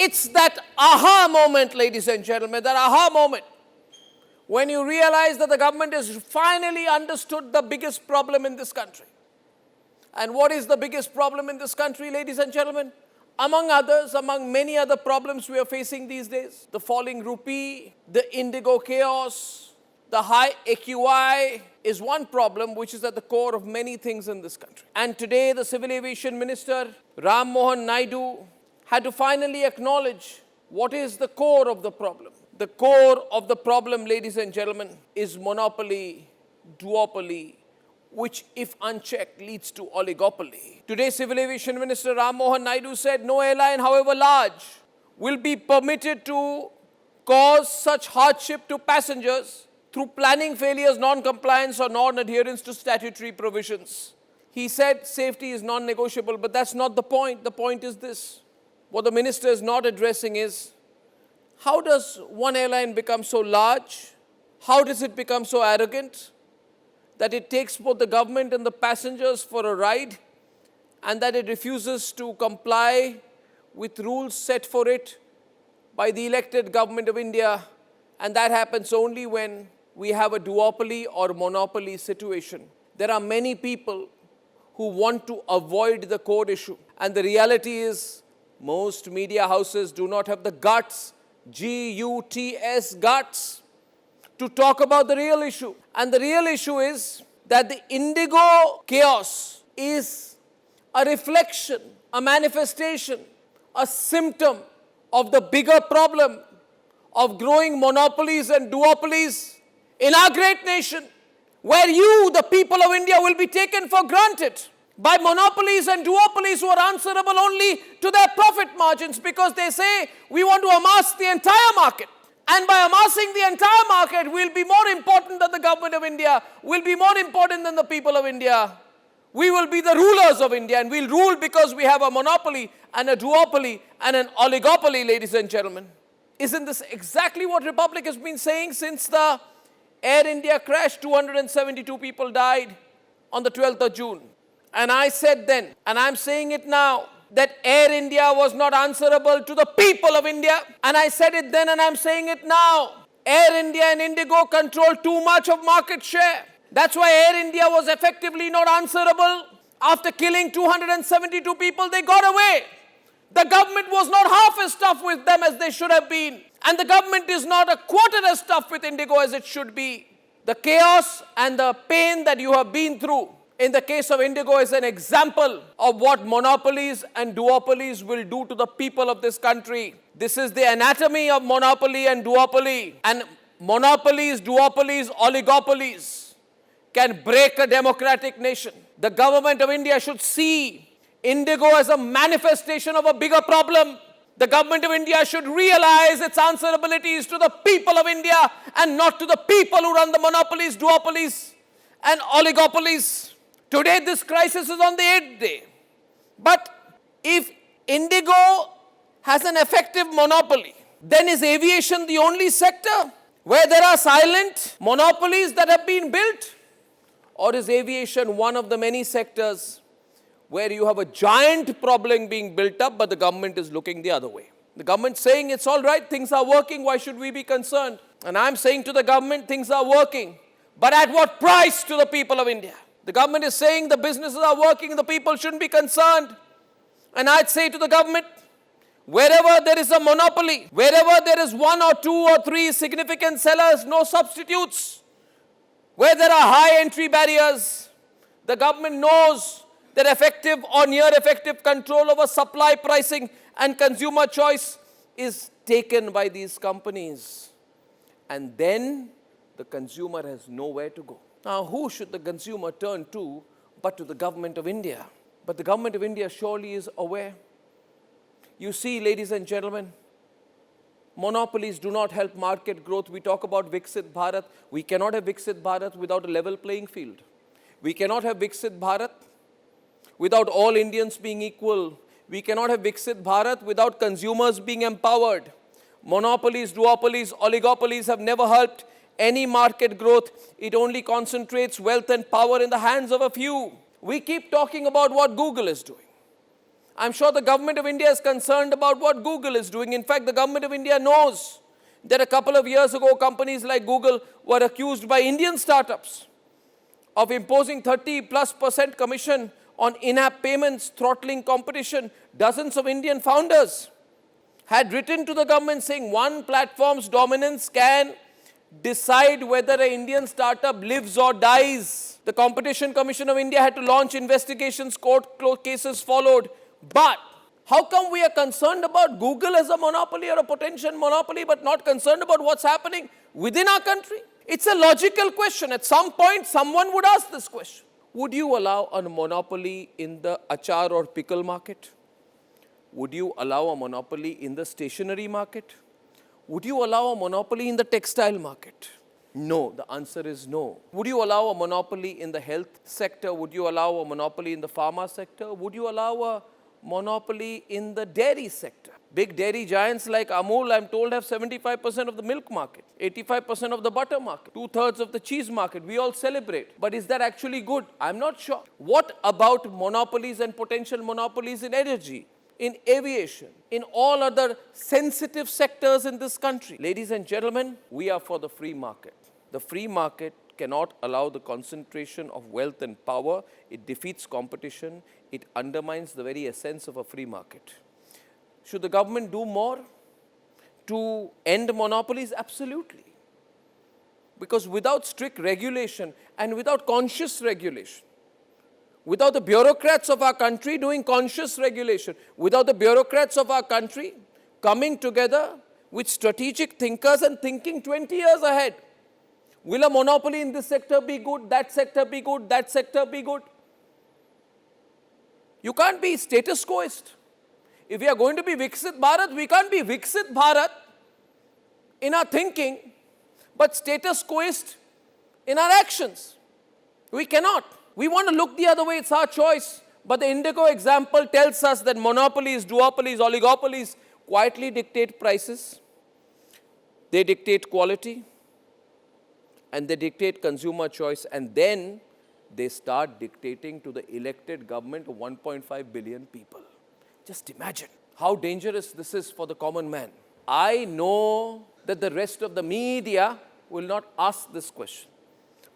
It's that aha moment, ladies and gentlemen, that aha moment when you realize that the government has finally understood the biggest problem in this country. And what is the biggest problem in this country, ladies and gentlemen? Among others, among many other problems we are facing these days, the falling rupee, the IndiGo chaos, the high AQI is one problem which is at the core of many things in this country. And today the Civil Aviation Minister, Ram Mohan Naidu, had to finally acknowledge what is the core of the problem. The core of the problem, ladies and gentlemen, is monopoly, duopoly, which if unchecked leads to oligopoly. Today, Civil Aviation Minister Ram Mohan Naidu said no airline, however large, will be permitted to cause such hardship to passengers through planning failures, non-compliance or non-adherence to statutory provisions. He said safety is non-negotiable, but that's not the point. The point is this. What the minister is not addressing is, how does one airline become so large? How does it become so arrogant that it takes both the government and the passengers for a ride, and that it refuses to comply with rules set for it by the elected government of India, and that happens only when we have a duopoly or monopoly situation. There are many people who want to avoid the core issue, and the reality is most media houses do not have the guts, G-U-T-S, guts, to talk about the real issue. And the real issue is that the IndiGo chaos is a reflection, a manifestation, a symptom of the bigger problem of growing monopolies and duopolies in our great nation, where you, the people of India, will be taken for granted by monopolies and duopolies who are answerable only to their profit margins, because they say we want to amass the entire market. And by amassing the entire market, we'll be more important than the government of India, we'll be more important than the people of India. We will be the rulers of India, and we'll rule because we have a monopoly and a duopoly and an oligopoly, ladies and gentlemen. Isn't this exactly what Republic has been saying since the Air India crash? 272 people died on the 12th of June. And I said then, and I'm saying it now, that Air India was not answerable to the people of India. And I said it then and I'm saying it now. Air India and IndiGo control too much of market share. That's why Air India was effectively not answerable. After killing 272 people, they got away. The government was not half as tough with them as they should have been. And the government is not a quarter as tough with IndiGo as it should be. The chaos and the pain that you have been through in the case of IndiGo is an example of what monopolies and duopolies will do to the people of this country. This is the anatomy of monopoly and duopoly. And monopolies, duopolies, oligopolies can break a democratic nation. The government of India should see IndiGo as a manifestation of a bigger problem. The government of India should realize its answerability is to the people of India and not to the people who run the monopolies, duopolies, and oligopolies. Today, this crisis is on the 8th day. But if IndiGo has an effective monopoly, then is aviation the only sector where there are silent monopolies that have been built? Or is aviation one of the many sectors where you have a giant problem being built up, but the government is looking the other way? The government saying it's all right, things are working, why should we be concerned? And I'm saying to the government, things are working, but at what price to the people of India? The government is saying the businesses are working, the people shouldn't be concerned. And I'd say to the government, wherever there is a monopoly, wherever there is one or two or three significant sellers, no substitutes, where there are high entry barriers, the government knows that effective or near effective control over supply, pricing and consumer choice is taken by these companies. And then the consumer has nowhere to go. Now, who should the consumer turn to but to the government of India? But the government of India surely is aware. You see, ladies and gentlemen, monopolies do not help market growth. We talk about Viksit Bharat. We cannot have Viksit Bharat without a level playing field. We cannot have Viksit Bharat without all Indians being equal. We cannot have Viksit Bharat without consumers being empowered. Monopolies, duopolies, oligopolies have never helped any market growth. It only concentrates wealth and power in the hands of a few. We keep talking about what Google is doing. I'm sure the government of India is concerned about what Google is doing. In fact, the government of India knows that a couple of years ago, companies like Google were accused by Indian startups of imposing 30+% commission on in-app payments, throttling competition. Dozens of Indian founders had written to the government saying one platform's dominance can decide whether an Indian startup lives or dies. The Competition Commission of India had to launch investigations, court cases followed. But how come we are concerned about Google as a monopoly or a potential monopoly, but not concerned about what's happening within our country? It's a logical question. At some point, someone would ask this question. Would you allow a monopoly in the achar or pickle market? Would you allow a monopoly in the stationery market? Would you allow a monopoly in the textile market? No, the answer is no. Would you allow a monopoly in the health sector? Would you allow a monopoly in the pharma sector? Would you allow a monopoly in the dairy sector? Big dairy giants like Amul, I'm told, have 75% of the milk market, 85% of the butter market, 2/3 of the cheese market. We all celebrate. But is that actually good? I'm not sure. What about monopolies and potential monopolies in energy, in aviation, in all other sensitive sectors in this country? Ladies and gentlemen, we are for the free market. The free market cannot allow the concentration of wealth and power. It defeats competition. It undermines the very essence of a free market. Should the government do more to end monopolies? Absolutely. Because without strict regulation and without conscious regulation, without the bureaucrats of our country doing conscious regulation, without the bureaucrats of our country coming together with strategic thinkers and thinking 20 years ahead, will a monopoly in this sector be good, that sector be good, that sector be good? You can't be status quoist. If we are going to be Viksit Bharat, we can't be Viksit Bharat in our thinking, but status quoist in our actions. We cannot. We want to look the other way, it's our choice. But the IndiGo example tells us that monopolies, duopolies, oligopolies quietly dictate prices. They dictate quality. And they dictate consumer choice. And then they start dictating to the elected government of 1.5 billion people. Just imagine how dangerous this is for the common man. I know that the rest of the media will not ask this question.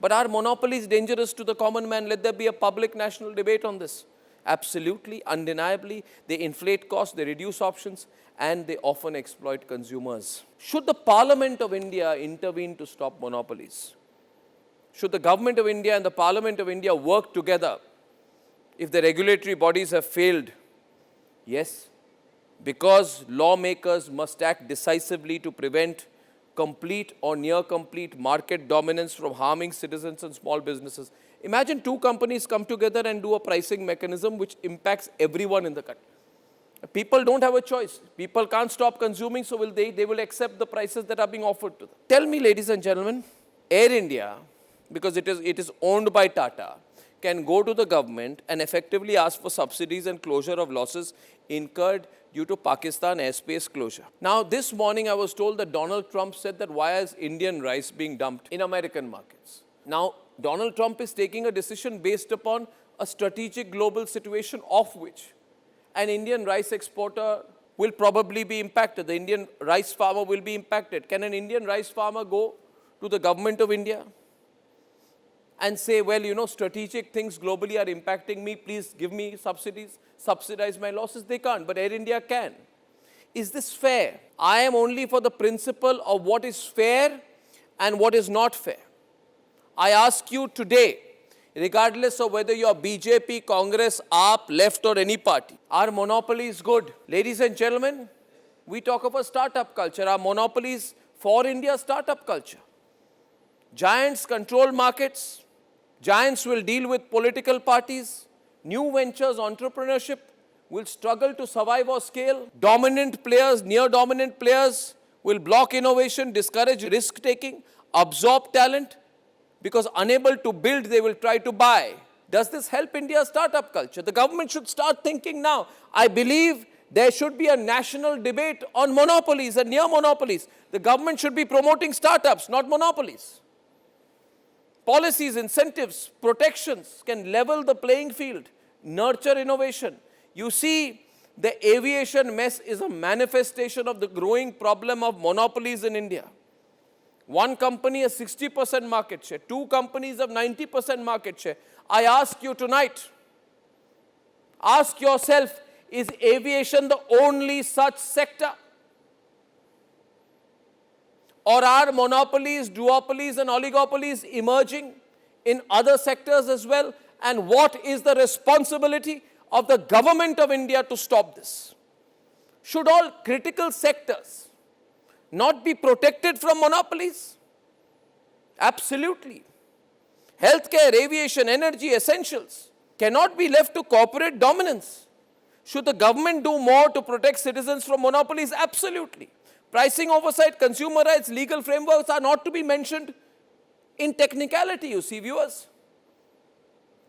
But are monopolies dangerous to the common man? Let there be a public national debate on this. Absolutely, undeniably, they inflate costs, they reduce options, and they often exploit consumers. Should the Parliament of India intervene to stop monopolies? Should the Government of India and the Parliament of India work together if the regulatory bodies have failed? Yes, because lawmakers must act decisively to prevent complete or near complete market dominance from harming citizens and small businesses. Imagine two companies come together and do a pricing mechanism which impacts everyone in the country. People don't have a choice. People can't stop consuming, so they will accept the prices that are being offered to them. Tell me, ladies and gentlemen, Air India, because it is owned by Tata, can go to the government and effectively ask for subsidies and closure of losses incurred due to Pakistan airspace closure. Now, this morning I was told that Donald Trump said that why is Indian rice being dumped in American markets? Now, Donald Trump is taking a decision based upon a strategic global situation of which an Indian rice exporter will probably be impacted. The Indian rice farmer will be impacted. Can an Indian rice farmer go to the government of India and say, well, you know, strategic things globally are impacting me, please give me subsidies, subsidize my losses? They can't, but Air India can. Is this fair? I am only for the principle of what is fair and what is not fair. I ask you today, regardless of whether you are BJP, Congress, AAP, left or any party, are monopolies good? Ladies and gentlemen, we talk of a startup culture. Are monopolies for India's startup culture? Giants control markets. Giants will deal with political parties. New ventures, entrepreneurship will struggle to survive or scale. Dominant players, near dominant players will block innovation, discourage risk-taking, absorb talent, because unable to build, they will try to buy. Does this help India's startup culture? The government should start thinking now. I believe there should be a national debate on monopolies and near monopolies. The government should be promoting startups, not monopolies. Policies, incentives, protections can level the playing field, nurture innovation. You see The aviation mess is a manifestation of the growing problem of monopolies in India. One company has 60% market share. Two companies have 90% market share. I ask you tonight, ask yourself, is aviation the only such sector? Or are monopolies, duopolies and oligopolies emerging in other sectors as well? And what is the responsibility of the government of India to stop this? Should all critical sectors not be protected from monopolies? Absolutely. Healthcare, aviation, energy, essentials cannot be left to corporate dominance. Should the government do more to protect citizens from monopolies? Absolutely. Pricing oversight, consumer rights, legal frameworks are not to be mentioned in technicality, you see, viewers.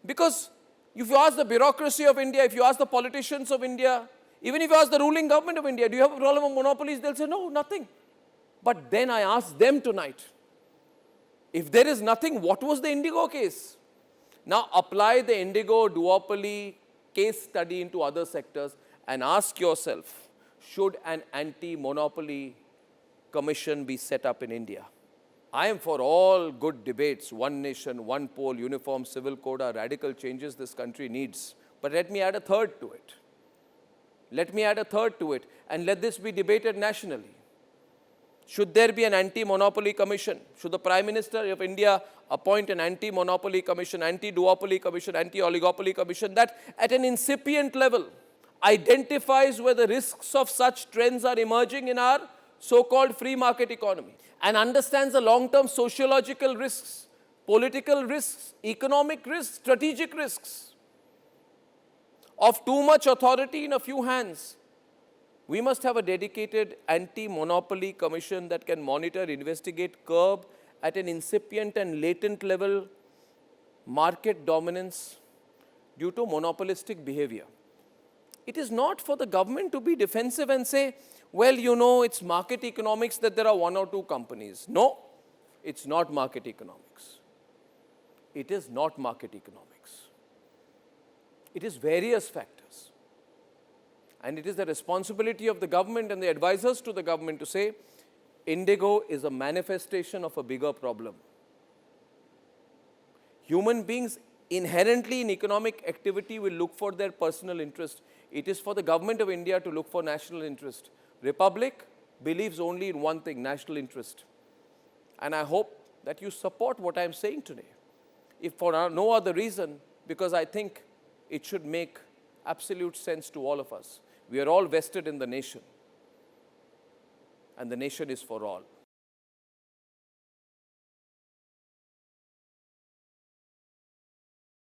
Because if you ask the bureaucracy of India, if you ask the politicians of India, even if you ask the ruling government of India, do you have a problem with monopolies? They'll say, no, nothing. But then I ask them tonight, if there is nothing, what was the IndiGo case? Now apply the IndiGo duopoly case study into other sectors and ask yourself, should an anti-monopoly commission be set up in India? I am for all good debates. One nation, one poll, uniform civil code are radical changes this country needs. But let me add a third to it. Let me add a third to it, and let this be debated nationally. Should there be an anti-monopoly commission? Should the Prime Minister of India appoint an anti-monopoly commission, anti-duopoly commission, anti-oligopoly commission that at an incipient level identifies where the risks of such trends are emerging in our so-called free market economy and understands the long-term sociological risks, political risks, economic risks, strategic risks of too much authority in a few hands? We must have a dedicated anti-monopoly commission that can monitor, investigate, curb at an incipient and latent level market dominance due to monopolistic behavior. It is not for the government to be defensive and say, well, you know, it's market economics that there are one or two companies. No, it's not market economics. It is not market economics. It is various factors. And it is the responsibility of the government and the advisors to the government to say, IndiGo is a manifestation of a bigger problem. Human beings inherently in economic activity will look for their personal interest. It is for the government of India to look for national interest. Republic believes only in one thing, national interest. And I hope that you support what I am saying today. If for no other reason, because I think it should make absolute sense to all of us. We are all vested in the nation, and the nation is for all.